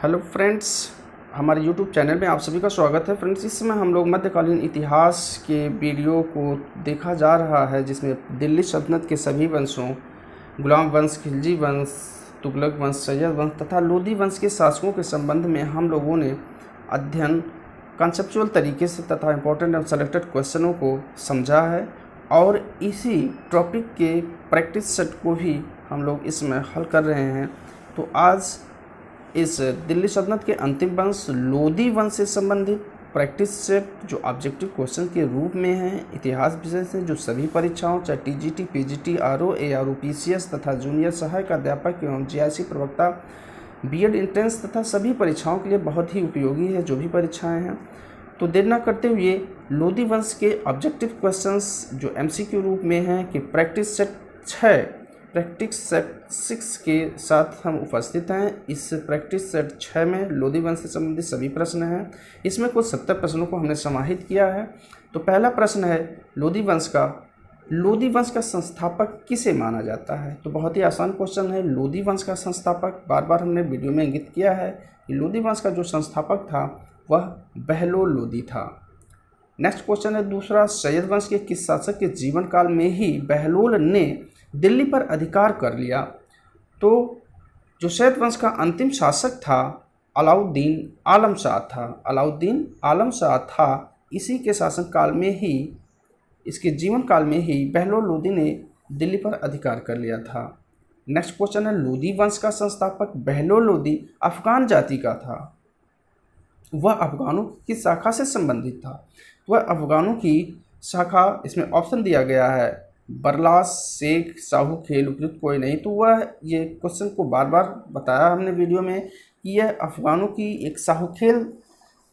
Hello friends, हमारे YouTube channel में आप सभी का स्वागत है। फ्रेंड्स, इस समय हम लोग मध्यकालीन इतिहास के वीडियो को देखा जा रहा है, जिसमें दिल्ली सल्तनत के सभी वंशों गुलाम वंश, खिलजी वंश, तुगलक वंश, सैयद वंश तथा लोदी वंश के शासकों के संबंध में हम लोगों ने अध्ययन कॉन्सेप्चुअल तरीके से तथा इम्पोर्टेंट एंड सेलेक्टेड क्वेश्चनों को समझा है और इसी टॉपिक के प्रैक्टिस सेट को भी हम लोग इसमें हल कर रहे हैं। तो आज इस दिल्ली सल्तनत के अंतिम वंश लोदी वंश से संबंधित प्रैक्टिस सेट जो ऑब्जेक्टिव क्वेश्चन के रूप में है इतिहास विषय से, जो सभी परीक्षाओं चाहे TGT, PGT, RO, ARO, PCS तथा जूनियर सहायक अध्यापक एवं जीआईसी प्रवक्ता, बीएड एंट्रेंस तथा सभी परीक्षाओं के लिए बहुत ही उपयोगी है जो भी परीक्षाएं हैं। तो देर न करते हुए लोदी वंश के ऑब्जेक्टिव क्वेश्चंस जो एमसीक्यू रूप में हैं कि प्रैक्टिस सेट 6 प्रैक्टिस सेट 6 के साथ हम उपस्थित हैं। इस प्रैक्टिस सेट 6 में लोदी वंश से संबंधित सभी प्रश्न हैं। इसमें कुल 70 प्रश्नों को हमने समाहित किया है। तो पहला प्रश्न है लोदी वंश का संस्थापक किसे माना जाता है। तो बहुत ही आसान क्वेश्चन है। लोदी वंश का संस्थापक बार बार हमने वीडियो में इंगित किया है कि लोदी वंश का जो संस्थापक था वह बहलोल लोदी था। नेक्स्ट क्वेश्चन है दूसरा, सैयद वंश के किस शासक के जीवन काल में ही बहलोल ने दिल्ली पर अधिकार कर लिया। तो जो सैयद वंश का अंतिम शासक था अलाउद्दीन आलम शाह था। इसी के शासन काल में ही, इसके जीवन काल में ही बहलोल लोदी ने दिल्ली पर अधिकार कर लिया था। नेक्स्ट क्वेश्चन है लोदी वंश का संस्थापक बहलोल लोदी अफगान जाति का था। वह अफगानों की शाखा से संबंधित था। वह अफगानों की शाखा, इसमें ऑप्शन दिया गया है बरलास, शेख, साहू खेल, उपयुक्त कोई नहीं। तो वह ये क्वेश्चन को बार बार बताया हमने वीडियो में कि यह अफगानों की एक साहू खेल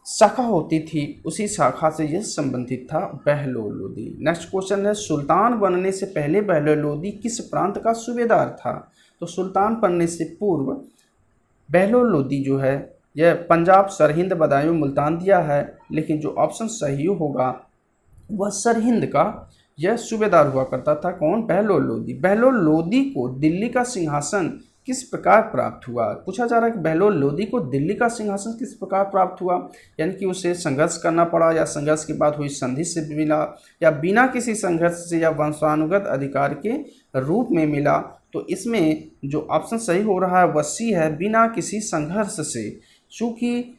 शाखा होती थी, उसी शाखा से यह संबंधित था बहलोल लोदी। नेक्स्ट क्वेश्चन है सुल्तान बनने से पहले बहलोल लोदी किस प्रांत का सूबेदार था। तो सुल्तान बनने से पूर्व बहलोल लोदी जो है यह पंजाब, सरहिंद, बदायूं, मुल्तान दिया है, लेकिन जो ऑप्शन सही होगा वह सरहिंद का यह सूबेदार हुआ करता था। कौन? बहलोल लोदी। बहलोल लोदी को दिल्ली का सिंहासन किस प्रकार प्राप्त हुआ। पूछा जा रहा है कि बहलोल लोदी को दिल्ली का सिंहासन किस प्रकार प्राप्त हुआ, यानी कि उसे संघर्ष करना पड़ा या संघर्ष के बाद हुई संधि से मिला या बिना किसी संघर्ष से या वंशानुगत अधिकार के रूप में मिला। तो इसमें जो ऑप्शन सही हो रहा है वह सी है, बिना किसी संघर्ष से। चूँकि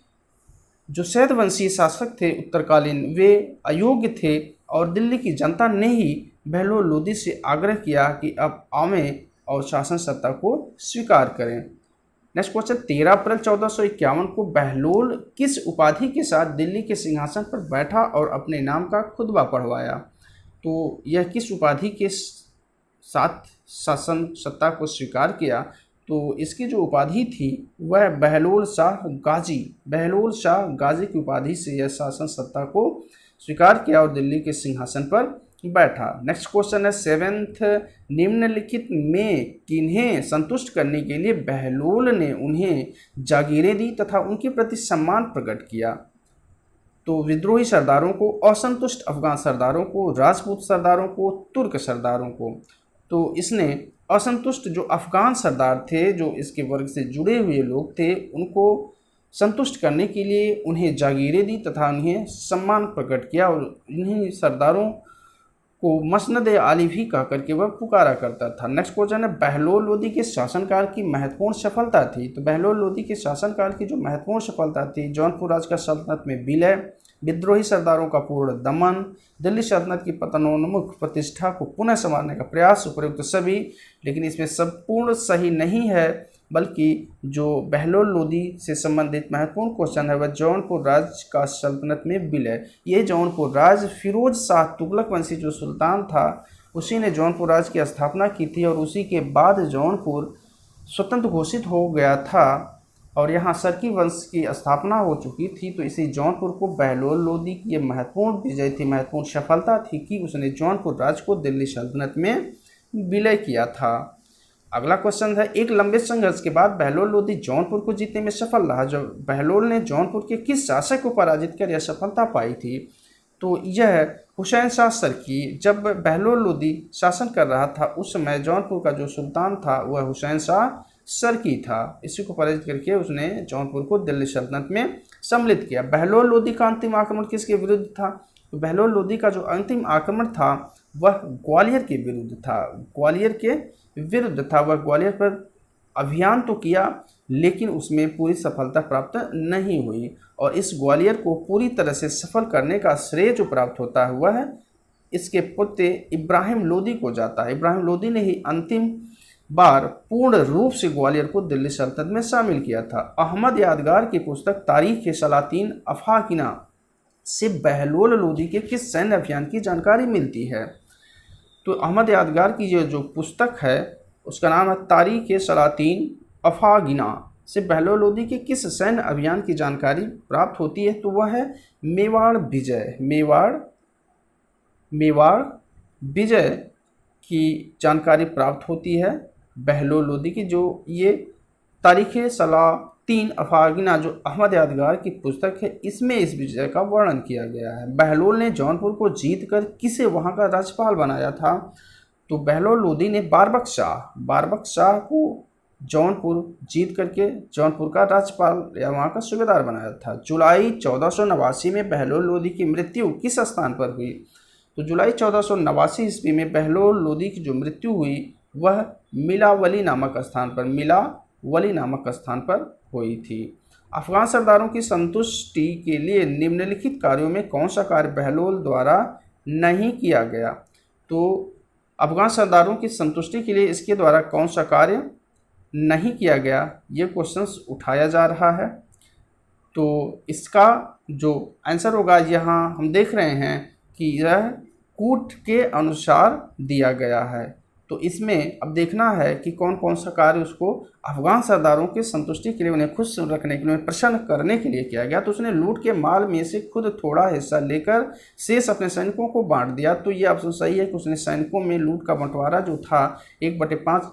जो सैयद वंशीय शासक थे उत्तरकालीन वे अयोग्य थे और दिल्ली की जनता ने ही बहलोल लोदी से आग्रह किया कि अब आवें और शासन सत्ता को स्वीकार करें। नेक्स्ट क्वेश्चन 13 अप्रैल 1451 को बहलोल किस उपाधि के साथ दिल्ली के सिंहासन पर बैठा और अपने नाम का खुतबा पढ़वाया। तो यह किस उपाधि के साथ शासन सत्ता को स्वीकार किया। तो इसकी जो उपाधि थी वह बहलोल शाह गाजी की उपाधि से यह शासन सत्ता को स्वीकार किया और दिल्ली के सिंहासन पर बैठा। नेक्स्ट क्वेश्चन है 7th, निम्नलिखित में किन्हें संतुष्ट करने के लिए बहलोल ने उन्हें जागीरें दी तथा उनके प्रति सम्मान प्रकट किया। तो विद्रोही सरदारों को, असंतुष्ट अफगान सरदारों को, राजपूत सरदारों को, तुर्क सरदारों को। तो इसने असंतुष्ट जो अफगान सरदार थे, जो इसके वर्ग से जुड़े हुए लोग थे, उनको संतुष्ट करने के लिए उन्हें जागीरें दी तथा उन्हें सम्मान प्रकट किया और इन्हीं सरदारों को मसनद आली भी कह करके वह पुकारा करता था। नेक्स्ट क्वेश्चन है बहलोल लोदी के शासनकाल की महत्वपूर्ण सफलता थी। तो बहलोल लोदी के शासनकाल की जो महत्वपूर्ण सफलता थी, जौनपुर राज का सल्तनत में विलय, विद्रोही सरदारों का पूर्ण दमन, दिल्ली सल्तनत की पतनोन्मुख प्रतिष्ठा को पुनः संवारने का प्रयास, उपयुक्त सभी। लेकिन इसमें संपूर्ण सही नहीं है, बल्कि जो बहलोल लोदी से संबंधित महत्वपूर्ण क्वेश्चन है वह जौनपुर राज का सल्तनत में विलय। ये जौनपुर राज फिरोज शाह तुगलक वंशी जो सुल्तान था उसी ने जौनपुर राज की स्थापना की थी और उसी के बाद जौनपुर स्वतंत्र घोषित हो गया था और यहाँ सरकी वंश की स्थापना हो चुकी थी। तो इसी जौनपुर को बहलोल लोदी की ये महत्वपूर्ण विजय थी, महत्वपूर्ण सफलता थी कि उसने जौनपुर राज को दिल्ली सल्तनत में विलय किया था। अगला क्वेश्चन है एक लंबे संघर्ष के बाद बहलोल लोदी जौनपुर को जीतने में सफल रहा। जब बहलोल ने जौनपुर के किस शासक को पराजित कर यह सफलता पाई थी। तो यह हुसैन शाह सरकी। जब बहलोल लोदी शासन कर रहा था उस समय जौनपुर का जो सुल्तान था वह हुसैन शाह सरकी था। इसी को पराजित करके उसने जौनपुर को दिल्ली सल्तनत में सम्मिलित किया। बहलोल लोदी का अंतिम आक्रमण किसके विरुद्ध था? तो बहलोल लोदी का जो अंतिम आक्रमण था वह ग्वालियर के विरुद्ध था। ग्वालियर के विरुद्ध था। वह ग्वालियर पर अभियान तो किया लेकिन उसमें पूरी सफलता प्राप्त नहीं हुई, और इस ग्वालियर को पूरी तरह से सफल करने का श्रेय जो प्राप्त होता है वह इसके पुत्र इब्राहिम लोदी को जाता है। इब्राहिम लोदी ने ही अंतिम बार पूर्ण रूप से ग्वालियर को दिल्ली सल्तनत में शामिल किया था। अहमद यादगार की पुस्तक तारीख सलातीन अफाकिना से बहलोल लोदी के किस सैन्य अभियान की जानकारी मिलती है? तो अहमद यादगार की ये जो पुस्तक है उसका नाम है तारीख सलातीन अफागिना से बहलोल लोदी के किस सैन्य अभियान की जानकारी प्राप्त होती है? तो वह है मेवाड़ विजय। मेवाड़ विजय की जानकारी प्राप्त होती है बहलोल लोदी की। जो ये तारीख सलातीन अफागिना जो अहमद यादगार की पुस्तक है इसमें इस विजय का वर्णन किया गया है। बहलोल ने जौनपुर को जीतकर किसे वहाँ का राज्यपाल बनाया था? तो बहलोल लोदी ने बारबक शाह को जौनपुर जीत करके जौनपुर का राज्यपाल या वहाँ का सूबेदार बनाया था। जुलाई 1489 में बहलोल लोदी की मृत्यु किस स्थान पर हुई? तो जुलाई 1489 ईस्वी में बहलोल लोदी की जो मृत्यु हुई वह मिलावली नामक स्थान पर हुई थी। अफगान सरदारों की संतुष्टि के लिए निम्नलिखित कार्यों में कौन सा कार्य बहलोल द्वारा नहीं किया गया? तो अफगान सरदारों की संतुष्टि के लिए इसके द्वारा कौन सा कार्य नहीं किया गया, ये क्वेश्चंस उठाया जा रहा है। तो इसका जो आंसर होगा यहाँ हम देख रहे हैं कि यह कूट के अनुसार दिया गया है। तो इसमें अब देखना है कि कौन कौन सा कार्य उसको अफगान सरदारों की संतुष्टि के लिए, उन्हें खुश रखने के लिए, प्रसन्न करने के लिए किया गया। तो उसने लूट के माल में से खुद थोड़ा हिस्सा लेकर शेष अपने सैनिकों को बांट दिया। तो ये ऑप्शन सही है कि उसने सैनिकों में लूट का बंटवारा जो था 1/5,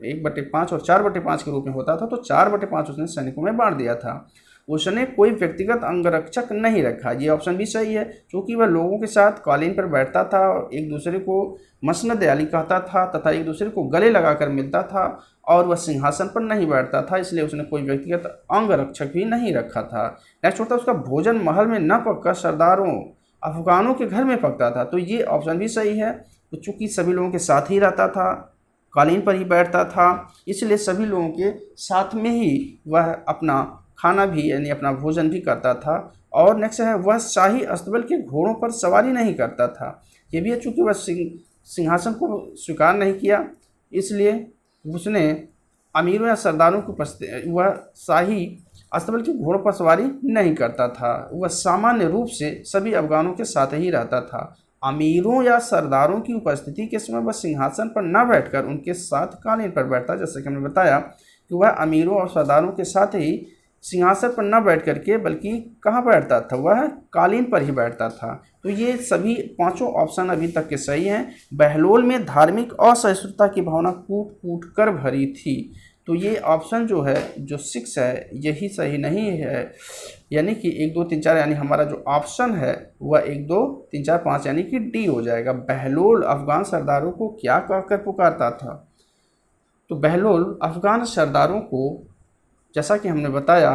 1/5 और 4/5 के रूप में होता था, तो 4/5 उसने सैनिकों में बांट दिया था। उसने कोई व्यक्तिगत अंगरक्षक नहीं रखा। ये ऑप्शन भी सही है क्योंकि वह लोगों के साथ कालीन पर बैठता था, एक दूसरे को मसनद अली कहता था तथा एक दूसरे को गले लगाकर मिलता था, और वह सिंहासन पर नहीं बैठता था, इसलिए उसने कोई व्यक्तिगत अंगरक्षक भी नहीं रखा था। नेक्स्ट होता है उसका भोजन महल में न पककर सरदारों अफगानों के घर में पकता था। तो ये ऑप्शन भी सही है। तो चूँकि सभी लोगों के साथ ही रहता था, कालीन पर ही बैठता था, इसलिए सभी लोगों के साथ में ही वह अपना खाना भी यानी अपना भोजन भी करता था। और नेक्स्ट है वह शाही अस्तबल के घोड़ों पर सवारी नहीं करता था। ये भी है चूँकि वह सिंहासन को स्वीकार नहीं किया, इसलिए उसने अमीरों या सरदारों की उपस्थिति, वह शाही अस्तबल के घोड़ों पर सवारी नहीं करता था। वह सामान्य रूप से सभी अफगानों के साथ ही रहता था। अमीरों या सरदारों की उपस्थिति के समय वह सिंहासन पर न बैठकर उनके साथ कालीन पर बैठता। जैसे कि हमने बताया कि वह अमीरों और सरदारों के साथ ही सिंहासन पर न बैठ करके बल्कि कहाँ बैठता था, वह कालीन पर ही बैठता था। तो ये सभी पांचों ऑप्शन अभी तक के सही हैं। बहलोल में धार्मिक असहिष्णुता की भावना कूट कूट कर भरी थी। तो ये ऑप्शन जो है जो 6 है यही सही नहीं है, यानी कि 1 2 3 4 यानी हमारा जो ऑप्शन है वह 1 2 3 4 5 यानी कि डी हो जाएगा। बहलोल अफगान सरदारों को क्या कहकर पुकारता था? तो बहलोल अफगान सरदारों को, जैसा कि हमने बताया,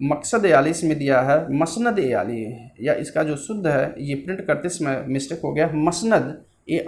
मकसद आली इसमें दिया है मसनद आली, या इसका जो शुद्ध है ये प्रिंट करते समय मिस्टेक हो गया, मसनद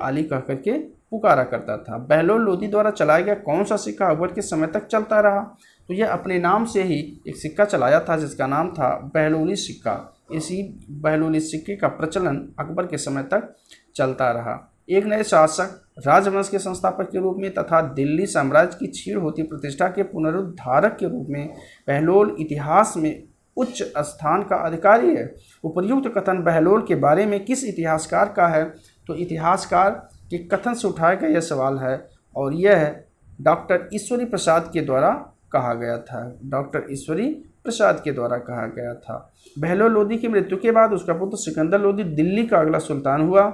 आली कह करके पुकारा करता था। बहलोल लोदी द्वारा चलाया गया कौन सा सिक्का अकबर के समय तक चलता रहा? तो यह अपने नाम से ही एक सिक्का चलाया था जिसका नाम था बहलोली सिक्का। इसी बहलोली सिक्के का प्रचलन अकबर के समय तक चलता रहा। एक नए शासक, राजवंश के संस्थापक के रूप में तथा दिल्ली साम्राज्य की क्षीण होती प्रतिष्ठा के पुनरुद्धारक के रूप में बहलोल इतिहास में उच्च स्थान का अधिकारी है। उपर्युक्त कथन बहलोल के बारे में किस इतिहासकार का है? तो इतिहासकार के कथन से उठाया गया यह सवाल है, और यह डॉक्टर ईश्वरी प्रसाद के द्वारा कहा गया था। डॉक्टर ईश्वरी प्रसाद के द्वारा कहा गया था। बहलोल लोदी की मृत्यु के बाद उसका पुत्र सिकंदर लोदी दिल्ली का अगला सुल्तान हुआ।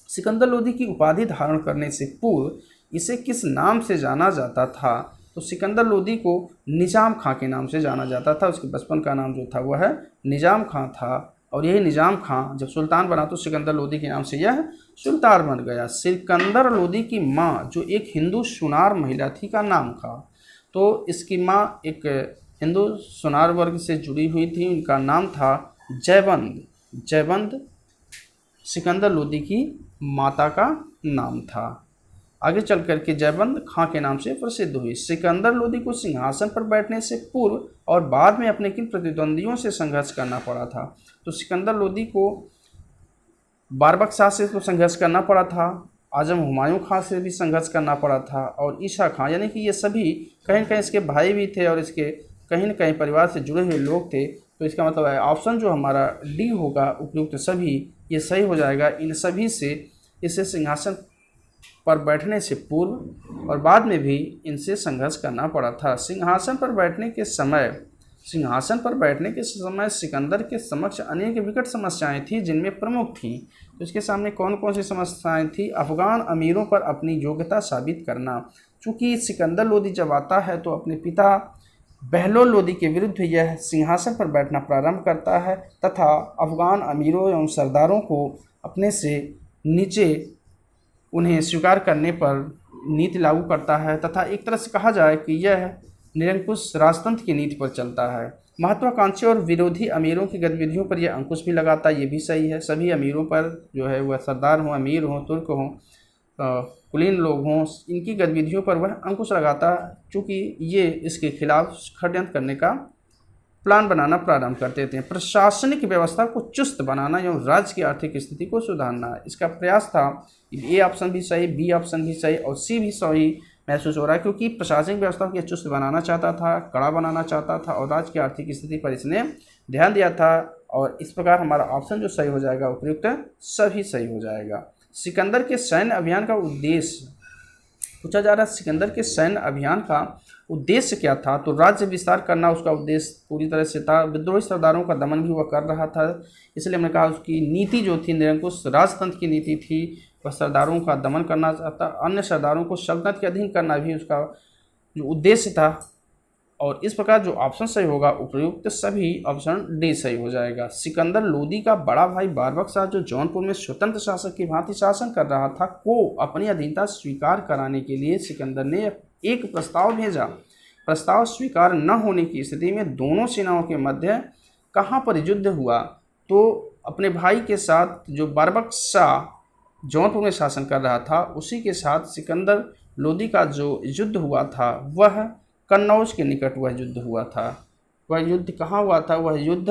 सिकंदर लोदी की उपाधि धारण करने से पूर्व इसे किस नाम से जाना जाता था? तो सिकंदर लोदी को निजाम खां के नाम से जाना जाता था। उसके बचपन का नाम जो था वह निजाम खां था, और यही निजाम खां जब सुल्तान बना तो सिकंदर लोदी के नाम से यह सुल्तान बन गया। सिकंदर लोदी की माँ जो एक हिंदू सुनार महिला थी का नाम था। तो इसकी माँ एक हिंदू सुनार वर्ग से जुड़ी हुई थी, उनका नाम था जयवंद। जयवंद सिकंदर लोदी की माता का नाम था। आगे चल कर के जयवंद खां के नाम से प्रसिद्ध हुई। सिकंदर लोदी को सिंहासन पर बैठने से पूर्व और बाद में अपने किन प्रतिद्वंदियों से संघर्ष करना पड़ा था? तो सिकंदर लोदी को बारबक शाह से तो संघर्ष करना पड़ा था, आजम हुमायूं खां से भी संघर्ष करना पड़ा था, और ईशा खां, यानी कि ये सभी कहीं न कहीं इसके भाई भी थे और इसके कहीं न कहीं परिवार से जुड़े हुए लोग थे। तो इसका मतलब है ऑप्शन जो हमारा डी होगा उपयुक्त सभी, ये सही हो जाएगा। इन सभी से इसे सिंहासन पर बैठने से पूर्व और बाद में भी इनसे संघर्ष करना पड़ा था। सिंहासन पर बैठने के समय सिकंदर के समक्ष अनेक विकट समस्याएं थी, जिनमें प्रमुख थी। तो इसके सामने कौन कौन सी समस्याएं थी? अफगान अमीरों पर अपनी योग्यता साबित करना। चूँकि सिकंदर लोदी जब आता है तो अपने पिता बहलोल लोदी के विरुद्ध यह सिंहासन पर बैठना प्रारंभ करता है तथा अफगान अमीरों एवं सरदारों को अपने से नीचे उन्हें स्वीकार करने पर नीति लागू करता है तथा एक तरह से कहा जाए कि यह निरंकुश राजतंत्र की नीति पर चलता है। महत्वाकांक्षी और विरोधी अमीरों की गतिविधियों पर यह अंकुश भी लगाता है, ये भी सही है। सभी अमीरों पर जो है वह सरदार हों, अमीर हों, तुर्क हों, कुलीन लोग हों, इनकी गतिविधियों पर वह अंकुश लगाता है, चूँकि ये इसके खिलाफ षड्यंत्र करने का प्लान बनाना प्रारंभ करते थे। प्रशासनिक व्यवस्था को चुस्त बनाना एवं राज्य की आर्थिक स्थिति को सुधारना, इसका प्रयास था। ए ऑप्शन भी सही, बी ऑप्शन भी सही और सी भी सही महसूस हो रहा है, क्योंकि प्रशासनिक व्यवस्था को चुस्त बनाना चाहता था, कड़ा बनाना चाहता था और राज्य की आर्थिक स्थिति पर इसने ध्यान दिया था। और इस प्रकार हमारा ऑप्शन जो सही हो जाएगा उपयुक्त सभी सही हो जाएगा। सिकंदर के सैन्य अभियान का उद्देश्य पूछा जा रहा है। सिकंदर के सैन्य अभियान का उद्देश्य क्या था? तो राज्य विस्तार करना उसका उद्देश्य पूरी तरह से था। विद्रोही सरदारों का दमन भी वह कर रहा था, इसलिए हमने कहा उसकी नीति जो थी निरंकुश राजतंत्र की नीति थी। वह सरदारों का दमन करना चाहता, अन्य सरदारों को सल्तनत के अधीन करना भी उसका जो उद्देश्य था। और इस प्रकार जो ऑप्शन सही होगा उपयुक्त सभी, ऑप्शन डी सही हो जाएगा। सिकंदर लोदी का बड़ा भाई बारबक शाह, जो जौनपुर में स्वतंत्र शासक की भांति शासन कर रहा था, को अपनी अधीनता स्वीकार कराने के लिए सिकंदर ने एक प्रस्ताव भेजा। प्रस्ताव स्वीकार न होने की स्थिति में दोनों सेनाओं के मध्य कहाँ पर युद्ध हुआ? तो अपने भाई के साथ जो बारबक शाह जौनपुर में शासन कर रहा था, उसी के साथ सिकंदर लोदी का जो युद्ध हुआ था वह कन्नौज के निकट वह युद्ध हुआ था। वह युद्ध कहाँ हुआ था? वह युद्ध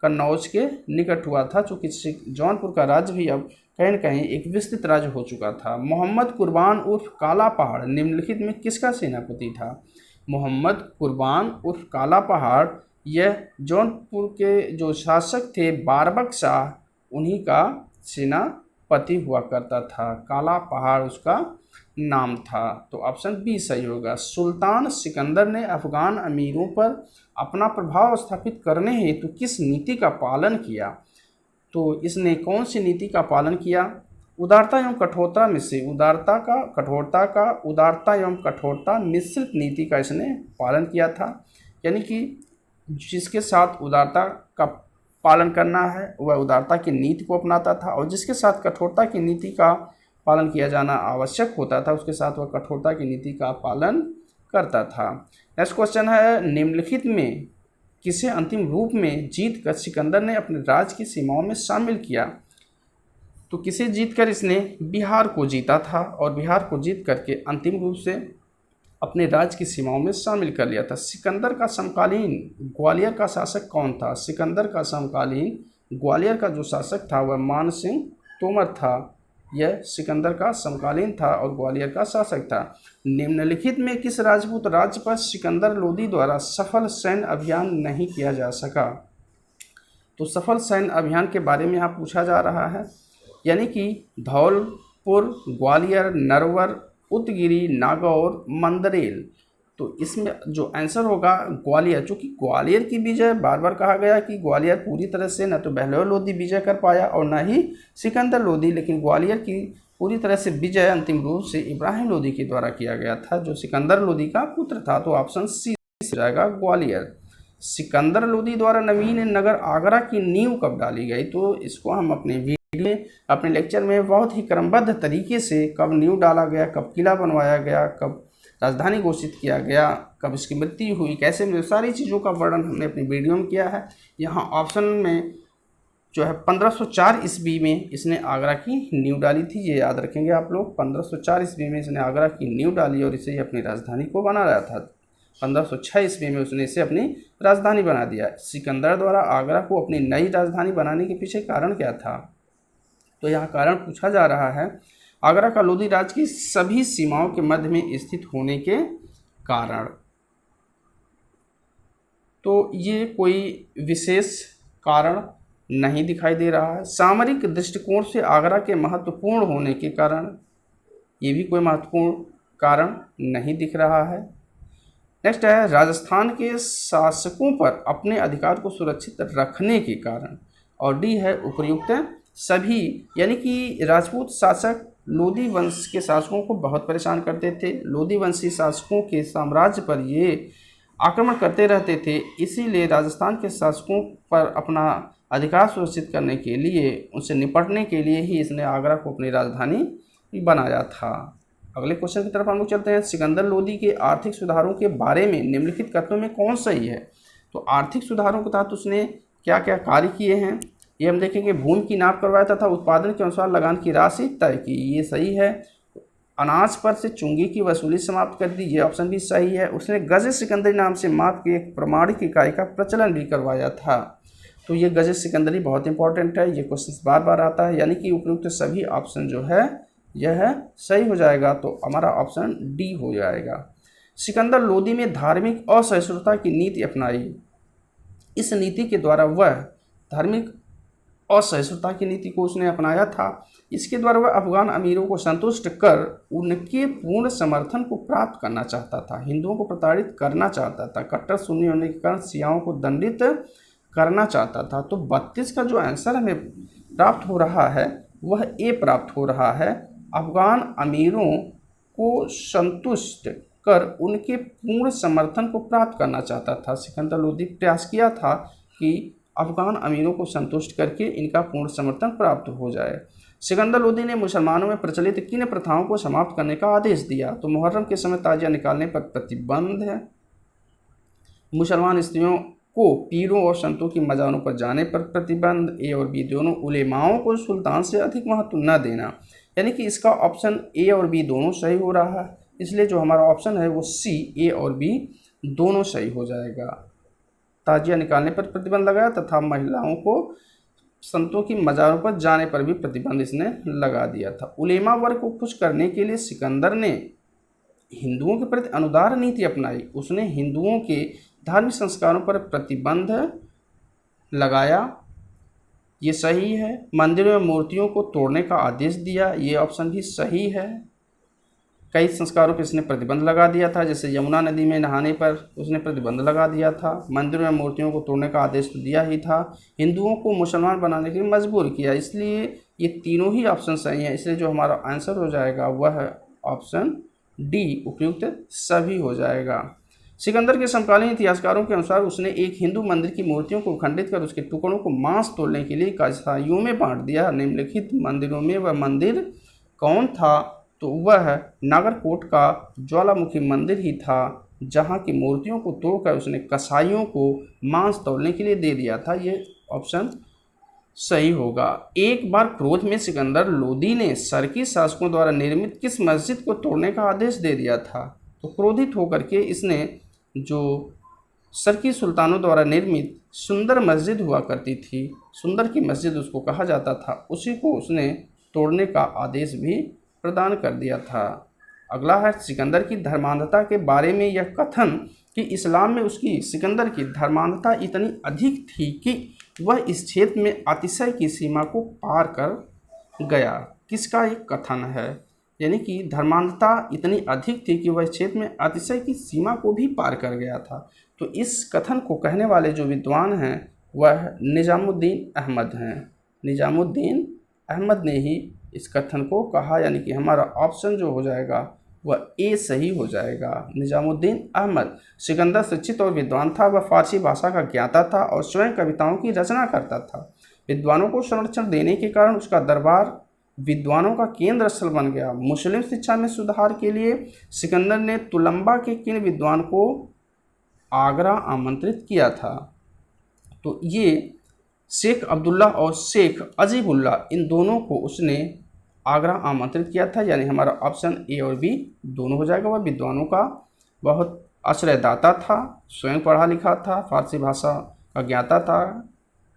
कन्नौज के निकट हुआ था, चूँकि जौनपुर का राज्य भी अब कहीं न कहीं एक विस्तृत राज्य हो चुका था। मोहम्मद कुर्बान उर्फ काला पहाड़ निम्नलिखित में किसका सेनापति था? मोहम्मद कुर्बान उर्फ काला पहाड़ यह जौनपुर के जो शासक थे बारबक शाह, उन्हीं का सेनापति हुआ करता था। काला पहाड़ उसका नाम था। तो ऑप्शन बी सही होगा। सुल्तान सिकंदर ने अफगान अमीरों पर अपना प्रभाव स्थापित करने हेतु किस नीति का पालन किया? तो इसने कौन सी नीति का पालन किया? उदारता एवं कठोरता में से उदारता एवं कठोरता मिश्रित नीति का इसने पालन किया था। यानी कि जिसके साथ उदारता का पालन करना है वह उदारता की नीति को अपनाता था, और जिसके साथ कठोरता की नीति का पालन किया जाना आवश्यक होता था उसके साथ वह कठोरता की नीति का पालन करता था। नेक्स्ट क्वेश्चन है, निम्नलिखित में किसे अंतिम रूप में जीतकर सिकंदर ने अपने राज्य की सीमाओं में शामिल किया? तो किसे जीतकर इसने बिहार को जीता था, और बिहार को जीत करके अंतिम रूप से अपने राज्य की सीमाओं में शामिल कर लिया था। सिकंदर का समकालीन ग्वालियर का शासक कौन था? सिकंदर का समकालीन ग्वालियर का जो शासक था वह मान सिंह तोमर था। यह सिकंदर का समकालीन था और ग्वालियर का शासक था। निम्नलिखित में किस राजपूत राज्य पर सिकंदर लोदी द्वारा सफल सैन्य अभियान नहीं किया जा सका? तो सफल सैन्य अभियान के बारे में यहाँ पूछा जा रहा है, यानी कि धौलपुर, ग्वालियर, नरवर, उदगिरी, नागौर, मंदरेल। तो इसमें जो आंसर होगा ग्वालियर, चूँकि ग्वालियर की विजय बार बार कहा गया कि ग्वालियर पूरी तरह से न तो बहलोल लोदी विजय कर पाया और न ही सिकंदर लोदी, लेकिन ग्वालियर की पूरी तरह से विजय अंतिम रूप से इब्राहिम लोदी के द्वारा किया गया था, जो सिकंदर लोदी का पुत्र था। तो ऑप्शन सी हो जाएगा ग्वालियर। सिकंदर लोदी द्वारा नवीन नगर आगरा की नींव कब डाली गई? तो इसको हम अपने वीडियो में, अपने लेक्चर में बहुत ही क्रमबद्ध तरीके से कब नींव डाला गया, कब किला बनवाया गया, कब राजधानी घोषित किया गया, कब इसकी मृत्यु हुई, कैसे मृत्यु, सारी चीज़ों का वर्णन हमने अपनी वीडियो में किया है। यहाँ ऑप्शन में जो है 1504 ईस्वी में इसने आगरा की नींव डाली थी, ये याद रखेंगे आप लोग। 1504 ईस्वी में इसने आगरा की नींव डाली और इसे अपनी राजधानी को बना रहा था। 1506 ईस्वी में उसने इसे अपनी राजधानी बना दिया। सिकंदर द्वारा आगरा को अपनी नई राजधानी बनाने के पीछे कारण क्या था? तो यहाँ कारण पूछा जा रहा है आगरा का लोधी राज्य की सभी सीमाओं के मध्य में स्थित होने के कारण। तो ये कोई विशेष कारण नहीं दिखाई दे रहा है। सामरिक दृष्टिकोण से आगरा के महत्वपूर्ण होने के कारण, ये भी कोई महत्वपूर्ण कारण नहीं दिख रहा है। नेक्स्ट है राजस्थान के शासकों पर अपने अधिकार को सुरक्षित रखने के कारण, और डी है उपर्युक्त सभी, यानी कि राजपूत शासक लोधी वंश के शासकों को बहुत परेशान करते थे। लोधी वंशी शासकों के साम्राज्य पर ये आक्रमण करते रहते थे, इसीलिए राजस्थान के शासकों पर अपना अधिकार सुरक्षित करने के लिए, उनसे निपटने के लिए ही इसने आगरा को अपनी राजधानी बनाया था। अगले क्वेश्चन की तरफ हम लोग चलते हैं। सिकंदर लोधी के आर्थिक सुधारों के बारे में निम्नलिखित कथनों में कौन सही है? तो आर्थिक सुधारों के तहत उसने क्या क्या कार्य किए हैं ये हम देखेंगे। भूमि की नाप करवाया तथा उत्पादन के अनुसार लगान की राशि तय की, ये सही है। अनाज पर से चुंगी की वसूली समाप्त कर दी, ये ऑप्शन भी सही है। उसने गज सिकंदरी नाम से माप की एक प्रमाणिक इकाई का प्रचलन भी करवाया था। तो ये गज सिकंदरी बहुत इंपॉर्टेंट है, ये क्वेश्चन बार बार आता है, यानी कि उपयुक्त सभी ऑप्शन जो है यह सही हो जाएगा। तो हमारा ऑप्शन डी हो जाएगा। सिकंदर लोधी में धार्मिक असहिष्णुता की नीति अपनाई। इस नीति के द्वारा वह धार्मिक असहिष्णुता की नीति को उसने अपनाया था। इसके द्वारा वह अफगान अमीरों को संतुष्ट कर उनके पूर्ण समर्थन को प्राप्त करना चाहता था, हिंदुओं को प्रताड़ित करना चाहता था, कट्टर सुन्नी होने के कारण शियाओं को दंडित करना चाहता था। तो 32 का जो आंसर हमें प्राप्त हो रहा है वह ए प्राप्त हो रहा है। अफगान अमीरों को संतुष्ट कर उनके पूर्ण समर्थन को प्राप्त करना चाहता था। सिकंदर लोधी प्रयास किया था कि अफगान अमीरों को संतुष्ट करके इनका पूर्ण समर्थन प्राप्त हो जाए। सिकंदर लोधी ने मुसलमानों में प्रचलित किन प्रथाओं को समाप्त करने का आदेश दिया? तो मुहर्रम के समय ताजिया निकालने पर प्रतिबंध है, मुसलमान स्त्रियों को पीरों और संतों की मज़ारों पर जाने पर प्रतिबंध, ए और बी दोनों, उलेमाओं को सुल्तान से अधिक महत्व न देना। यानी कि इसका ऑप्शन ए और बी दोनों सही हो रहा है, इसलिए जो हमारा ऑप्शन है वो सी, ए और बी दोनों सही हो जाएगा। ताजिया निकालने पर प्रतिबंध लगाया तथा महिलाओं को संतों की मज़ारों पर जाने पर भी प्रतिबंध इसने लगा दिया था। उलेमा वर्ग को खुश करने के लिए सिकंदर ने हिंदुओं के प्रति अनुदार नीति अपनाई। उसने हिंदुओं के धार्मिक संस्कारों पर प्रतिबंध लगाया, ये सही है। मंदिरों में मूर्तियों को तोड़ने का आदेश दिया, ये ऑप्शन भी सही है। कई संस्कारों पर इसने प्रतिबंध लगा दिया था, जैसे यमुना नदी में नहाने पर उसने प्रतिबंध लगा दिया था। मंदिरों में मूर्तियों को तोड़ने का आदेश तो दिया ही था। हिंदुओं को मुसलमान बनाने के लिए मजबूर किया, इसलिए ये तीनों ही ऑप्शन सही हैं। इसलिए जो हमारा आंसर हो जाएगा वह ऑप्शन डी, उपयुक्त सभी हो जाएगा। सिकंदर के समकालीन इतिहासकारों के अनुसार उसने एक हिंदू मंदिर की मूर्तियों को खंडित कर उसके टुकड़ों को मांस तोड़ने के लिए कसाईयों में बांट दिया। निम्नलिखित मंदिरों में वह मंदिर कौन था? तो वह नागरकोट का ज्वालामुखी मंदिर ही था, जहाँ की मूर्तियों को तोड़कर उसने कसाईयों को मांस तोड़ने के लिए दे दिया था। ये ऑप्शन सही होगा। एक बार क्रोध में सिकंदर लोधी ने सरकी शासकों द्वारा निर्मित किस मस्जिद को तोड़ने का आदेश दे दिया था? तो क्रोधित होकर के इसने जो सरकी सुल्तानों द्वारा निर्मित सुंदर मस्जिद हुआ करती थी, सुंदर की मस्जिद उसको कहा जाता था, उसी को उसने तोड़ने का आदेश भी प्रदान कर दिया था। अगला है सिकंदर की धर्मांधता के बारे में यह कथन कि इस्लाम में उसकी सिकंदर की धर्मांधता इतनी अधिक थी कि वह इस क्षेत्र में अतिशय की सीमा को पार कर गया। किसका एक कथन है? यानी कि धर्मांधता इतनी अधिक थी कि वह इस क्षेत्र में अतिशय की सीमा को भी पार कर गया था। तो इस कथन को कहने वाले जो विद्वान हैं वह निजामुद्दीन अहमद हैं। निजामुद्दीन अहमद ने ही इस कथन को कहा, यानी कि हमारा ऑप्शन जो हो जाएगा वह ए सही हो जाएगा। निजामुद्दीन अहमद सिकंदर शिक्षित और विद्वान था। वह फारसी भाषा का ज्ञाता था और स्वयं कविताओं की रचना करता था। विद्वानों को संरक्षण देने के कारण उसका दरबार विद्वानों का केंद्र स्थल बन गया। मुस्लिम शिक्षा में सुधार के लिए सिकंदर ने तुलंबा के किन विद्वान को आगरा आमंत्रित किया था? तो ये शेख अब्दुल्ला और शेख अजीबुल्ला, इन दोनों को उसने आगरा आमंत्रित किया था। यानी हमारा ऑप्शन ए और बी दोनों हो जाएगा। वह विद्वानों का बहुत आश्रयदाता था, स्वयं पढ़ा लिखा था, फारसी भाषा का ज्ञाता था।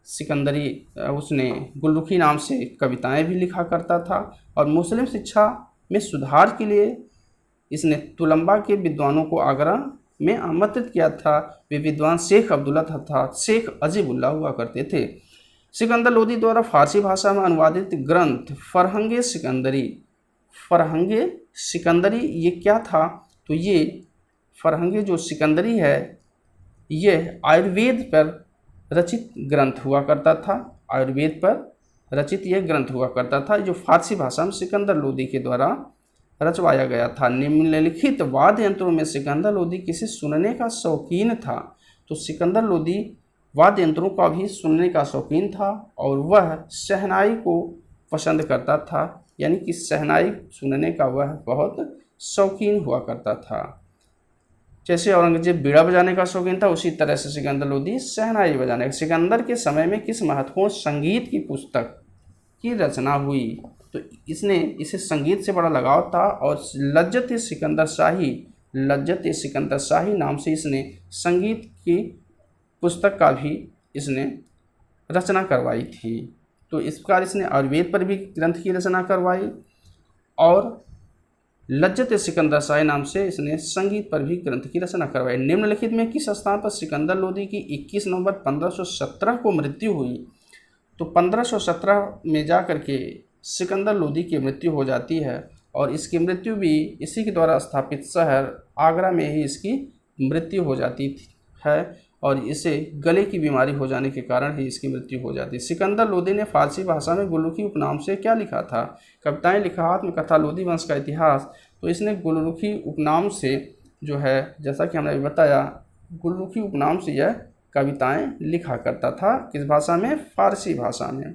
सिकंदरी उसने गुलरुखी नाम से कविताएं भी लिखा करता था और मुस्लिम शिक्षा में सुधार के लिए इसने तुलंबा के विद्वानों को आगरा में आमंत्रित किया था। वे विद्वान शेख अब्दुल्ला तथा शेख अजीबुल्ला हुआ करते थे। सिकंदर लोदी द्वारा फारसी भाषा में अनुवादित ग्रंथ फरहंगे सिकंदरी, फरहंगे सिकंदरी ये क्या था? तो ये फरहंगे जो सिकंदरी है यह आयुर्वेद पर रचित ग्रंथ हुआ करता था। आयुर्वेद पर रचित यह ग्रंथ हुआ करता था जो फारसी भाषा में सिकंदर लोदी के द्वारा रचवाया गया था। निम्नलिखित वाद्य यंत्रों में सिकंदर लोदी किसे सुनने का शौकीन था? तो सिकंदर लोदी वाद्य यंत्रों का भी सुनने का शौकीन था और वह शहनाई को पसंद करता था। यानी कि शहनाई सुनने का वह बहुत शौकीन हुआ करता था। जैसे औरंगजेब बीड़ा बजाने का शौकीन था, उसी तरह से सिकंदर लोदी शहनाई बजाने का। सिकंदर के समय में किस महत्वपूर्ण संगीत की पुस्तक की रचना हुई? तो इसे संगीत से बड़ा लगाव था और लज्जत सिकंदर शाही नाम से इसने संगीत की पुस्तक का भी इसने रचना करवाई थी। तो इस प्रकार इसने आयुर्वेद पर भी ग्रंथ की रचना करवाई और लज्जत सिकंदर शाही नाम से इसने संगीत पर भी ग्रंथ की रचना करवाई। निम्नलिखित में किस स्थान पर सिकंदर लोदी की 21 नवंबर 1517 को मृत्यु हुई? तो 1517 में जाकर के सिकंदर लोदी की मृत्यु हो जाती है और इसकी मृत्यु भी इसी के द्वारा स्थापित शहर आगरा में ही इसकी मृत्यु हो जाती है और इसे गले की बीमारी हो जाने के कारण ही इसकी मृत्यु हो जाती है। सिकंदर लोदी ने फारसी भाषा में गुलरुखी उपनाम से क्या लिखा था? कविताएं लिखा, आत्मकथा, लोदी वंश का इतिहास। तो इसने गुलरुखी उपनाम से जो है, जैसा कि हमने अभी बताया, गुलरुखी उपनाम से यह कविताएं लिखा करता था। किस भाषा में? फारसी भाषा में।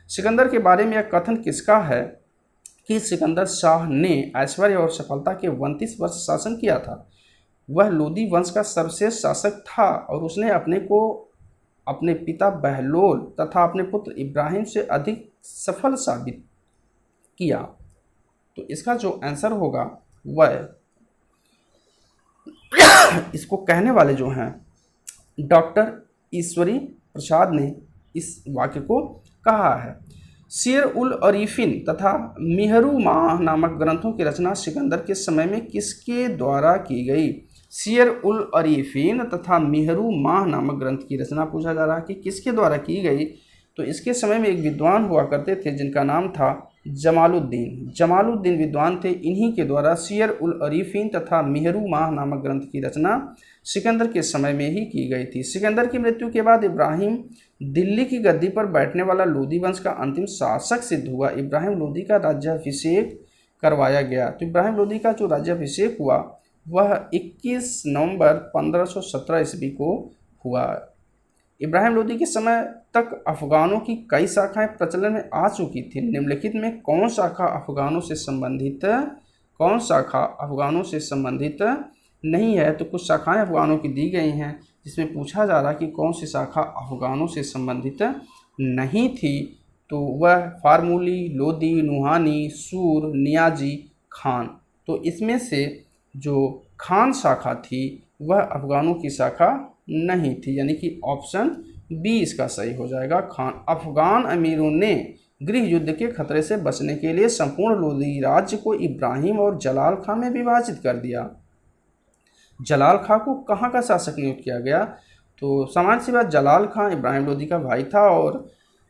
सिकंदर के बारे में यह कथन किसका है कि सिकंदर शाह ने ऐश्वर्य और सफलता के 29 वर्ष शासन किया था? वह लोदी वंश का सर्वश्रेष्ठ शासक था और उसने अपने को अपने पिता बहलोल तथा अपने पुत्र इब्राहिम से अधिक सफल साबित किया। तो इसका जो आंसर होगा वह इसको कहने वाले जो हैं डॉक्टर ईश्वरी प्रसाद ने इस वाक्य को कहा है। शेर उल अरीफिन तथा मिहरुमाह नामक ग्रंथों की रचना सिकंदर के समय में किसके द्वारा की गई? शेर उल अरीफिन तथा मिहरुमाह नामक ग्रंथ की रचना पूछा जा रहा है कि किसके द्वारा की गई? तो इसके समय में एक विद्वान हुआ करते थे जिनका नाम था जमालुद्दीन विद्वान थे। इन्हीं के द्वारा शेर उल अरीफिन तथा मिहरुमाह नामक ग्रंथ की रचना सिकंदर के समय में ही की गई थी। सिकंदर की मृत्यु के बाद इब्राहिम दिल्ली की गद्दी पर बैठने वाला लोदी वंश का अंतिम शासक सिद्ध हुआ। इब्राहिम लोदी का राज्याभिषेक करवाया गया। तो इब्राहिम लोदी का जो राज्याभिषेक हुआ वह 21 नवंबर 1517 ईस्वी को हुआ। इब्राहिम लोदी के समय तक अफगानों की कई शाखाएं प्रचलन में आ चुकी थी। निम्नलिखित में कौन शाखा अफगानों से संबंधित नहीं है? तो कुछ शाखाएं अफगानों की दी गई हैं जिसमें पूछा जा रहा है कि कौन सी शाखा अफगानों से संबंधित नहीं थी। तो वह फार्मूली, लोदी, नुहानी, सूर, नियाजी, खान। तो इसमें से जो खान शाखा थी वह अफगानों की शाखा नहीं थी, यानी कि ऑप्शन बी इसका सही हो जाएगा, खान। अफगान अमीरों ने गृह युद्ध के खतरे से बचने के लिए संपूर्ण लोदी राज्य को इब्राहिम और जलाल खां में विभाजित कर दिया। जलाल खां को कहाँ का शासक नियुक्त किया गया? तो सामान्य सी बात, जलाल खां इब्राहिम लोदी का भाई था और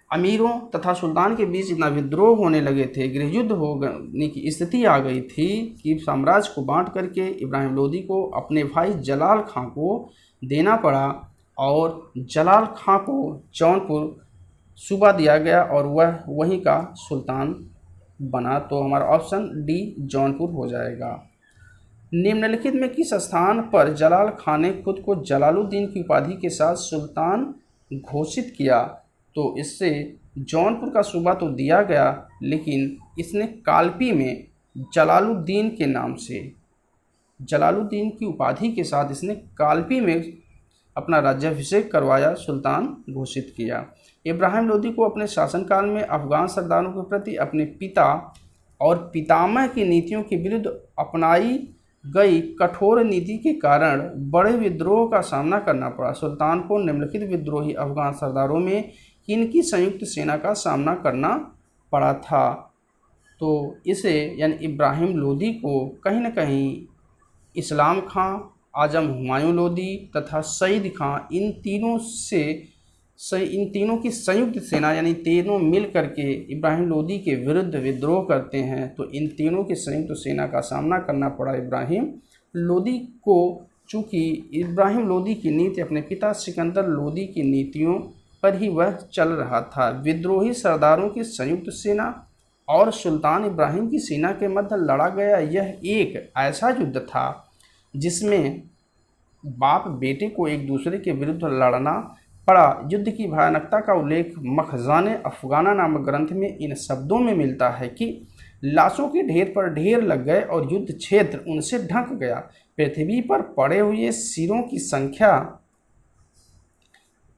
अमीरों तथा सुल्तान के बीच इतना विद्रोह होने लगे थे, गृह युद्ध होने की स्थिति आ गई थी कि साम्राज्य को बांट करके इब्राहिम लोदी को अपने भाई जलाल खां को देना पड़ा और जलाल खां को जौनपुर सूबा दिया गया और वह वहीं का सुल्तान बना। तो हमारा ऑप्शन डी जौनपुर हो जाएगा। निम्नलिखित में किस स्थान पर जलाल खां ने खुद को जलालुद्दीन की उपाधि के साथ सुल्तान घोषित किया? तो इससे जौनपुर का सूबा तो दिया गया, लेकिन इसने कालपी में जलालुद्दीन के नाम से, जलालुद्दीन की उपाधि के साथ इसने कालपी में अपना राज्याभिषेक करवाया, सुल्तान घोषित किया। इब्राहिम लोदी को अपने शासनकाल में अफगान सरदारों के प्रति अपने पिता और पितामह की नीतियों के विरुद्ध अपनाई गई कठोर नीति के कारण बड़े विद्रोह का सामना करना पड़ा। सुल्तान को निम्नलिखित विद्रोही अफगान सरदारों में किनकी संयुक्त सेना का सामना करना पड़ा था? तो इसे यानी इब्राहिम लोदी को कहीं न कहीं इस्लाम खां, आजम हुमायूं लोदी तथा सईद खां, इन तीनों की संयुक्त सेना, यानी तीनों मिल करके इब्राहिम लोदी के विरुद्ध विद्रोह करते हैं। तो इन तीनों की संयुक्त सेना का सामना करना पड़ा इब्राहिम लोदी को। चूँकि इब्राहिम लोदी की नीति अपने पिता सिकंदर लोदी की नीतियों पर ही वह चल रहा था। विद्रोही सरदारों की संयुक्त सेना और सुल्तान इब्राहिम की सेना के मध्य लड़ा गया यह एक ऐसा युद्ध था जिसमें बाप बेटे को एक दूसरे के विरुद्ध लड़ना पड़ा। युद्ध की भयानकता का उल्लेख मखज़ाने अफ़गाना नामक ग्रंथ में इन शब्दों में मिलता है कि लाशों के ढेर पर ढेर लग गए और युद्ध क्षेत्र उनसे ढक गया। पृथ्वी पर पड़े हुए सिरों की संख्या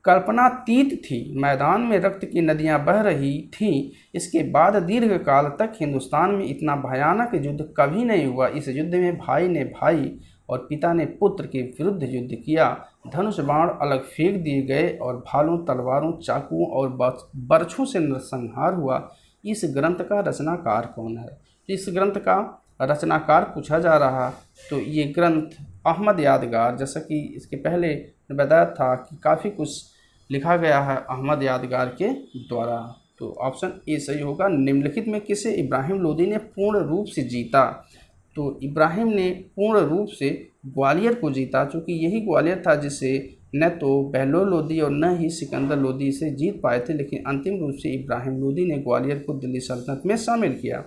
कल्पनातीत थी। मैदान में रक्त की नदियां बह रही थीं। इसके बाद दीर्घ काल तक हिंदुस्तान में इतना भयानक युद्ध कभी नहीं हुआ। इस युद्ध में भाई ने भाई और पिता ने पुत्र के विरुद्ध युद्ध किया। धनुष बाण अलग फेंक दिए गए और भालों, तलवारों, चाकुओं और बर्छों से नरसंहार हुआ। इस ग्रंथ का रचनाकार कौन है? इस ग्रंथ का रचनाकार पूछा जा रहा, तो ये ग्रंथ अहमद यादगार, जैसा कि इसके पहले बताया था कि काफ़ी कुछ लिखा गया है अहमद यादगार के द्वारा। तो ऑप्शन ए सही होगा। निम्नलिखित में किसे इब्राहिम लोदी ने पूर्ण रूप से जीता? तो इब्राहिम ने पूर्ण रूप से ग्वालियर को जीता, चूँकि यही ग्वालियर था जिसे न तो बहलोल लोदी और न ही सिकंदर लोदी से जीत पाए थे, लेकिन अंतिम रूप से इब्राहिम लोदी ने ग्वालियर को दिल्ली सल्तनत में शामिल किया।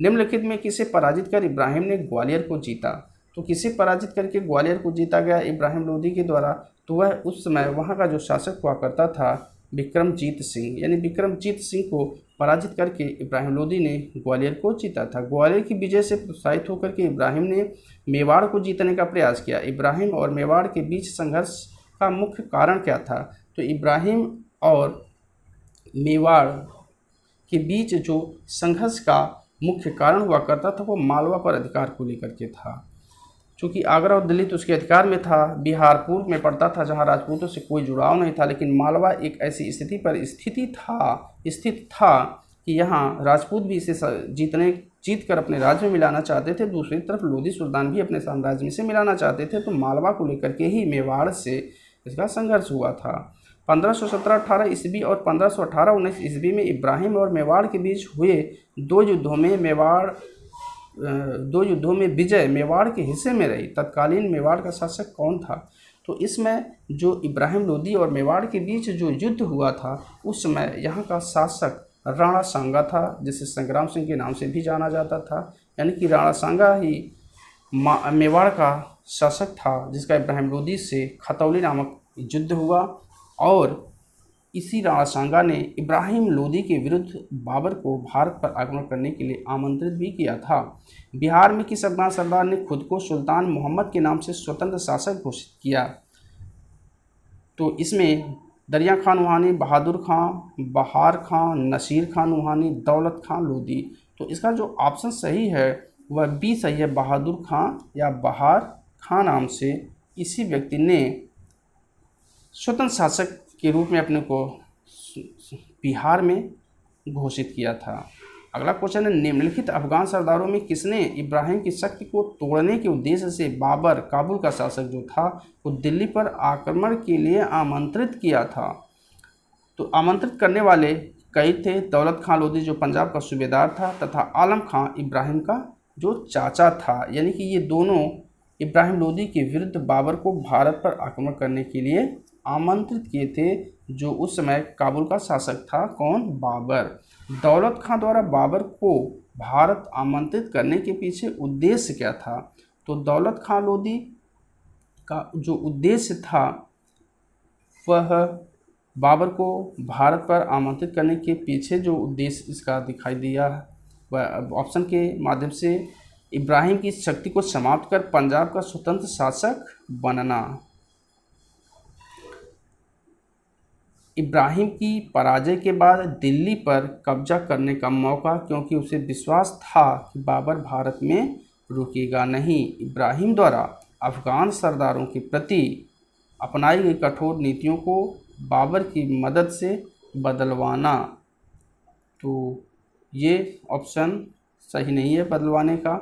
निम्नलिखित में किसे पराजित कर इब्राहिम ने ग्वालियर को जीता? तो किसे पराजित करके ग्वालियर को जीता गया इब्राहिम लोदी के द्वारा? तो वह उस समय वहाँ का जो शासक हुआ करता था विक्रमजीत सिंह, यानी विक्रमजीत सिंह को पराजित करके इब्राहिम लोदी ने ग्वालियर को जीता था। ग्वालियर की विजय से प्रोत्साहित होकर के इब्राहिम ने मेवाड़ को जीतने का प्रयास किया। इब्राहिम और मेवाड़ के बीच संघर्ष का मुख्य कारण क्या था? तो इब्राहिम और मेवाड़ के बीच जो संघर्ष का मुख्य कारण हुआ करता था वो मालवा पर अधिकार को लेकर के था। चूँकि आगरा और दिल्ली तो उसके अधिकार में था, बिहार पूर्व में पड़ता था जहाँ राजपूतों से कोई जुड़ाव नहीं था, लेकिन मालवा एक ऐसी स्थिति पर स्थित था कि यहाँ राजपूत भी इसे जीत कर अपने राज्य में मिलाना चाहते थे। दूसरी तरफ लोधी सुल्तान भी अपने साम्राज्य में से मिलाना चाहते थे। तो मालवा को लेकर के ही मेवाड़ से इसका संघर्ष हुआ था। 1517-18 ईस्वी और 1518-19 ईस्वी में इब्राहिम और मेवाड़ के बीच हुए दो युद्धों में विजय मेवाड़ के हिस्से में रही। तत्कालीन मेवाड़ का शासक कौन था? तो इसमें जो इब्राहिम लोदी और मेवाड़ के बीच जो युद्ध हुआ था उस समय यहाँ का शासक राणा सांगा था, जिसे संग्राम सिंह के नाम से भी जाना जाता था। यानी कि राणा सांगा ही मेवाड़ का शासक था, जिसका इब्राहिम लोदी से खतौली नामक युद्ध हुआ और इसी राणा सांगा ने इब्राहिम लोदी के विरुद्ध बाबर को भारत पर आक्रमण करने के लिए आमंत्रित भी किया था। बिहार में किस अफगान सरदार ने खुद को सुल्तान मोहम्मद के नाम से स्वतंत्र शासक घोषित किया? तो इसमें दरिया खां नुहानी, बहादुर खां, बहार खां, नसीर खां नुहानी, दौलत खां लोदी। तो इसका जो ऑप्शन सही है वह बी सही है। बहादुर खां या बहार खां नाम से इसी व्यक्ति ने स्वतंत्र शासक के रूप में अपने को बिहार में घोषित किया था। अगला क्वेश्चन है, निम्नलिखित अफगान सरदारों में किसने इब्राहिम की शक्ति को तोड़ने के उद्देश्य से बाबर, काबुल का शासक जो था, वो दिल्ली पर आक्रमण के लिए आमंत्रित किया था? तो आमंत्रित करने वाले कई थे। दौलत खां लोदी जो पंजाब का सूबेदार था, तथा आलम खां इब्राहिम का जो चाचा था। यानी कि ये दोनों इब्राहिम लोदी के विरुद्ध बाबर को भारत पर आक्रमण करने के लिए आमंत्रित किए थे, जो उस समय काबुल का शासक था। कौन? बाबर। दौलत खां द्वारा बाबर को भारत आमंत्रित करने के पीछे उद्देश्य क्या था? तो दौलत खां लोदी का जो उद्देश्य था वह बाबर को भारत पर आमंत्रित करने के पीछे जो उद्देश्य इसका दिखाई दिया है वह ऑप्शन के माध्यम से इब्राहिम की शक्ति को समाप्त कर पंजाब का स्वतंत्र शासक बनना। इब्राहिम की पराजय के बाद दिल्ली पर कब्जा करने का मौका, क्योंकि उसे विश्वास था कि बाबर भारत में रुकेगा नहीं। इब्राहिम द्वारा अफगान सरदारों के प्रति अपनाई गई कठोर नीतियों को बाबर की मदद से बदलवाना। तो ये ऑप्शन सही नहीं है बदलवाने का,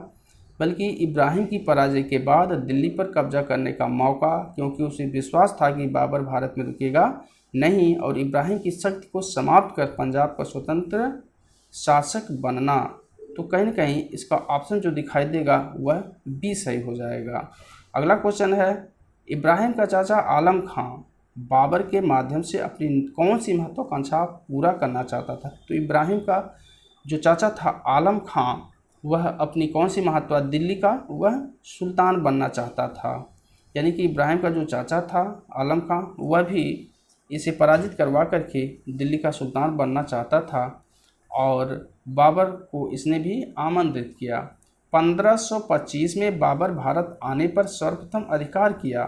बल्कि इब्राहिम की पराजय के बाद दिल्ली पर कब्जा करने का मौका, क्योंकि उसे विश्वास था कि बाबर भारत में रुकेगा नहीं, और इब्राहिम की शक्ति को समाप्त कर पंजाब का स्वतंत्र शासक बनना। तो कहीं न कहीं इसका ऑप्शन जो दिखाई देगा वह बी सही हो जाएगा। अगला क्वेश्चन है, इब्राहिम का चाचा आलम खां बाबर के माध्यम से अपनी कौन सी महत्वाकांक्षा पूरा करना चाहता था। तो इब्राहिम का जो चाचा था आलम खां, वह अपनी कौन सी महत्वा दिल्ली का वह सुल्तान बनना चाहता था। यानी कि इब्राहिम का जो चाचा था आलम खां, वह भी इसे पराजित करवा करके दिल्ली का सुल्तान बनना चाहता था, और बाबर को इसने भी आमंत्रित किया। 1525 में बाबर भारत आने पर सर्वप्रथम अधिकार किया।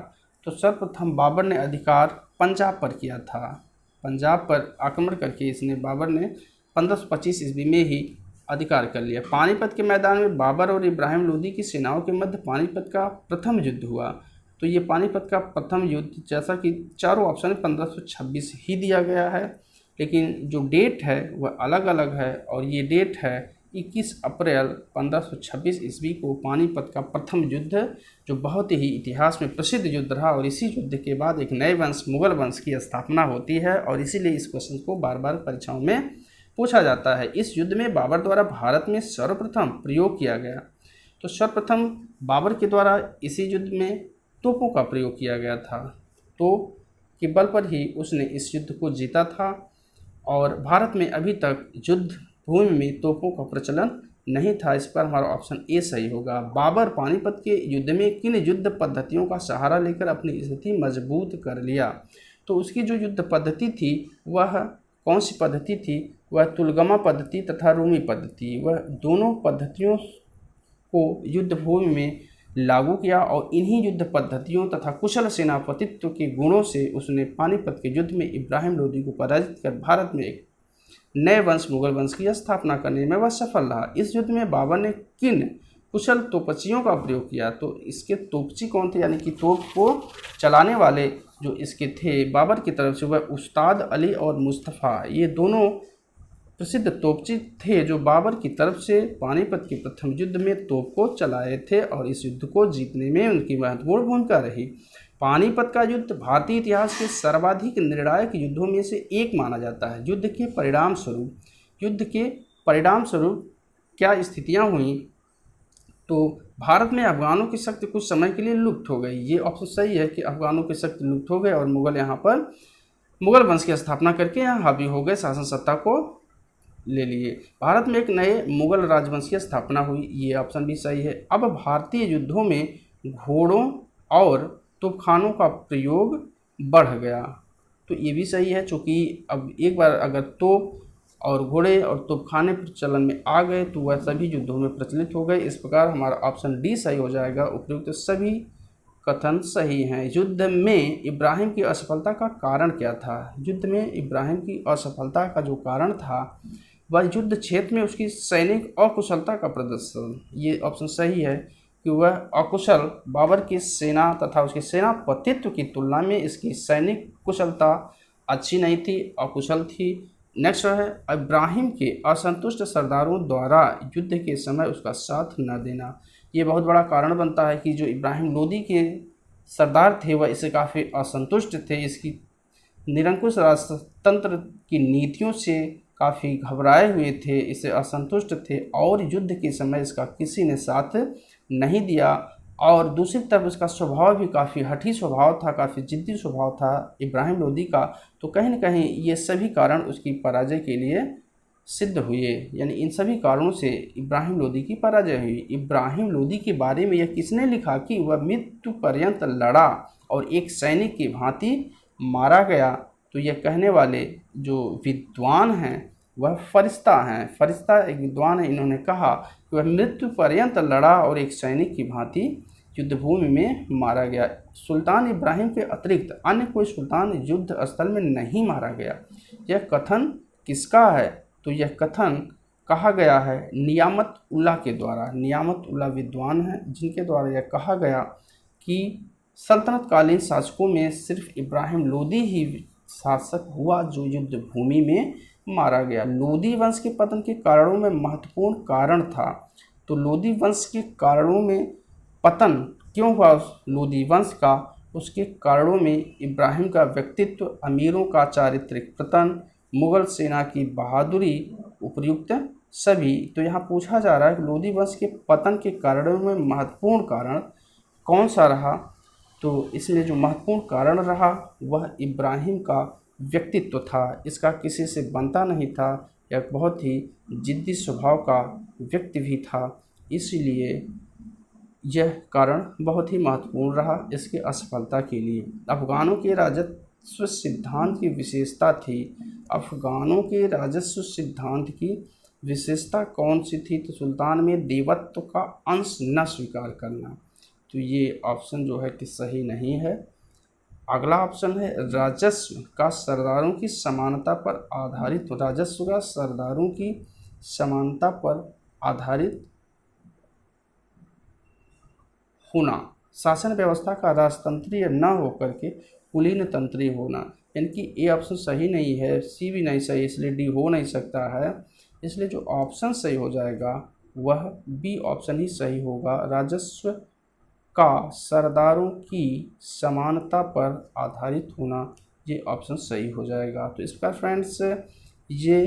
तो सर्वप्रथम बाबर ने अधिकार पंजाब पर किया था। पंजाब पर आक्रमण करके इसने बाबर ने 1525 ईस्वी में ही अधिकार कर लिया। पानीपत के मैदान में बाबर और इब्राहिम लोदी की सेनाओं के मध्य पानीपत का प्रथम युद्ध हुआ। तो ये पानीपत का प्रथम युद्ध, जैसा कि चारों ऑप्शन में 1526 ही दिया गया है, लेकिन जो डेट है वह अलग अलग है, और ये डेट है 21 अप्रैल 1526 ईस्वी को पानीपत का प्रथम युद्ध, जो बहुत ही इतिहास में प्रसिद्ध युद्ध रहा। और इसी युद्ध के बाद एक नए वंश मुगल वंश की स्थापना होती है, और इसीलिए इस क्वेश्चन को बार बार परीक्षाओं में पूछा जाता है। इस युद्ध में बाबर द्वारा भारत में सर्वप्रथम प्रयोग किया गया। तो सर्वप्रथम बाबर के द्वारा इसी युद्ध में तोपों का प्रयोग किया गया था। तो के बल पर ही उसने इस युद्ध को जीता था, और भारत में अभी तक युद्ध भूमि में तोपों का प्रचलन नहीं था। इस पर हमारा ऑप्शन ए सही होगा। बाबर पानीपत के युद्ध में किन युद्ध पद्धतियों का सहारा लेकर अपनी स्थिति मजबूत कर लिया। तो उसकी जो युद्ध पद्धति थी वह कौन सी पद्धति थी, वह तुलगमा पद्धति तथा रूमी पद्धति। वह दोनों पद्धतियों को युद्ध भूमि में लागू किया, और इन्हीं युद्ध पद्धतियों तथा कुशल सेनापतित्व के गुणों से उसने पानीपत के युद्ध में इब्राहिम लोदी को पराजित कर भारत में एक नए वंश मुगल वंश की स्थापना करने में वह सफल रहा। इस युद्ध में बाबर ने किन कुशल तोपचियों का प्रयोग किया। तो इसके तोपची कौन थे, यानी कि तोप को चलाने वाले जो इसके थे बाबर की तरफ से, वह उस्ताद अली और मुस्तफ़ा, ये दोनों प्रसिद्ध तोपची थे जो बाबर की तरफ से पानीपत के प्रथम युद्ध में तोप को चलाए थे, और इस युद्ध को जीतने में उनकी महत्वपूर्ण भूमिका रही। पानीपत का युद्ध भारतीय इतिहास के सर्वाधिक निर्णायक युद्धों में से एक माना जाता है। युद्ध के परिणाम स्वरूप क्या स्थितियां हुई। तो भारत में अफगानों की शक्ति कुछ समय के लिए लुप्त हो गई। ये ऑप्शन सही है कि अफगानों की शक्ति लुप्त हो गई, और मुगल यहाँ पर मुगल वंश की स्थापना करके यहाँ हावी हो गए, शासन सत्ता को ले लिए। भारत में एक नए मुगल राजवंश की स्थापना हुई। ये ऑप्शन भी सही है। अब भारतीय युद्धों में घोड़ों और तोपखानों का प्रयोग बढ़ गया। तो ये भी सही है, चूँकि अब एक बार अगर तोप और घोड़े और तोपखाने प्रचलन में आ गए तो वह सभी युद्धों में प्रचलित हो गए। इस प्रकार हमारा ऑप्शन डी सही हो जाएगा। उपयुक्त सभी कथन सही हैं। युद्ध में इब्राहिम की असफलता का कारण क्या था। युद्ध में इब्राहिम की असफलता का जो कारण था वह युद्ध क्षेत्र में उसकी सैनिक अकुशलता का प्रदर्शन। ये ऑप्शन सही है कि वह अकुशल, बाबर की सेना तथा उसके सेनापतित्व की तुलना में इसकी सैनिक कुशलता अच्छी नहीं थी, अकुशल थी। नेक्स्ट है इब्राहिम के असंतुष्ट सरदारों द्वारा युद्ध के समय उसका साथ न देना। ये बहुत बड़ा कारण बनता है कि जो इब्राहिम लोदी के सरदार थे वह इससे काफ़ी असंतुष्ट थे, इसकी निरंकुश राजतंत्र की नीतियों से काफ़ी घबराए हुए थे, इससे असंतुष्ट थे, और युद्ध के समय इसका किसी ने साथ नहीं दिया। और दूसरी तरफ इसका स्वभाव भी काफ़ी हठी स्वभाव था, काफ़ी जिद्दी स्वभाव था इब्राहिम लोदी का। तो कहीं न कहीं ये सभी कारण उसकी पराजय के लिए सिद्ध हुए। यानी इन सभी कारणों से इब्राहिम लोदी की पराजय हुई। इब्राहिम लोदी के बारे में यह किसने लिखा कि वह मृत्यु पर्यंत लड़ा और एक सैनिक की भांति मारा गया, तो यह कहने वाले जो विद्वान हैं वह फरिश्ता हैं। फरिश्ता एक विद्वान है। इन्होंने कहा कि वह मृत्यु पर्यंत लड़ा और एक सैनिक की भांति युद्धभूमि में मारा गया। सुल्तान इब्राहिम के अतिरिक्त अन्य कोई सुल्तान युद्ध स्थल में नहीं मारा गया। यह कथन किसका है? तो यह कथन कहा गया है नियामत उल्लाह के द्वारा। नियामत उल्लाह विद्वान हैं जिनके द्वारा यह कहा गया कि सल्तनतकालीन शासकों में सिर्फ इब्राहिम लोदी ही शासक हुआ जो युद्ध भूमि में मारा गया। लोदी वंश के पतन के कारणों में महत्वपूर्ण कारण था। तो लोदी वंश के कारणों में पतन क्यों हुआ लोदी वंश का, उसके कारणों में इब्राहिम का व्यक्तित्व, अमीरों का चारित्रिक पतन, मुगल सेना की बहादुरी, उपर्युक्त सभी। तो यहाँ पूछा जा रहा है कि लोदी वंश के पतन के कारणों में महत्वपूर्ण कारण कौन सा रहा? तो इसमें जो महत्वपूर्ण कारण रहा वह इब्राहिम का व्यक्तित्व था। इसका किसी से बनता नहीं था। यह बहुत ही जिद्दी स्वभाव का व्यक्ति भी था, इसलिए यह कारण बहुत ही महत्वपूर्ण रहा इसकी असफलता के लिए। अफगानों के राजस्व सिद्धांत की विशेषता थी। अफगानों के राजस्व सिद्धांत की विशेषता कौन सी थी? तो सुल्तान में देवत्व का अंश न स्वीकार करना। तो ये ऑप्शन जो है कि सही नहीं है। अगला ऑप्शन है राजस्व का सरदारों की समानता पर आधारित। राजस्व का सरदारों की समानता पर आधारित होना। शासन व्यवस्था का राजतंत्रीय न होकर के कुलीन तंत्रीय होना। यानी कि ए ऑप्शन सही नहीं है, सी भी नहीं सही, इसलिए डी हो नहीं सकता है। इसलिए जो ऑप्शन सही हो जाएगा वह बी ऑप्शन ही सही होगा। राजस्व का सरदारों की समानता पर आधारित होना, ये ऑप्शन सही हो जाएगा। तो इस प्रकार फ्रेंड्स ये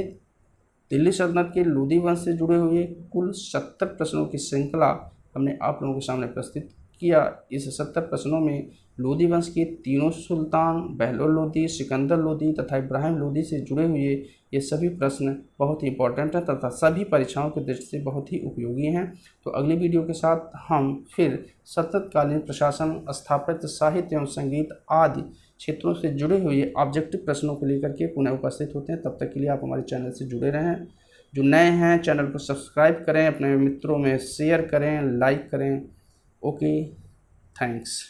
दिल्ली सल्तनत के लोदी वंश से जुड़े हुए कुल 70 प्रश्नों की श्रृंखला हमने आप लोगों के सामने प्रस्तुत किया। इस 70 प्रश्नों में लोदी वंश के तीनों सुल्तान बहलोल लोदी, सिकंदर लोदी तथा इब्राहिम लोदी से जुड़े हुए ये सभी प्रश्न बहुत ही इंपॉर्टेंट हैं तथा सभी परीक्षाओं की दृष्टि से बहुत ही उपयोगी हैं। तो अगली वीडियो के साथ हम फिर सततकालीन प्रशासन, स्थापत्य, साहित्य एवं संगीत आदि क्षेत्रों से जुड़े हुए ऑब्जेक्टिव प्रश्नों को लेकर के पुनः उपस्थित होते हैं। तब तक के लिए आप हमारे चैनल से जुड़े रहें। जो नए हैं चैनल को सब्सक्राइब करें, अपने मित्रों में शेयर करें, लाइक करें। Okay, thanks.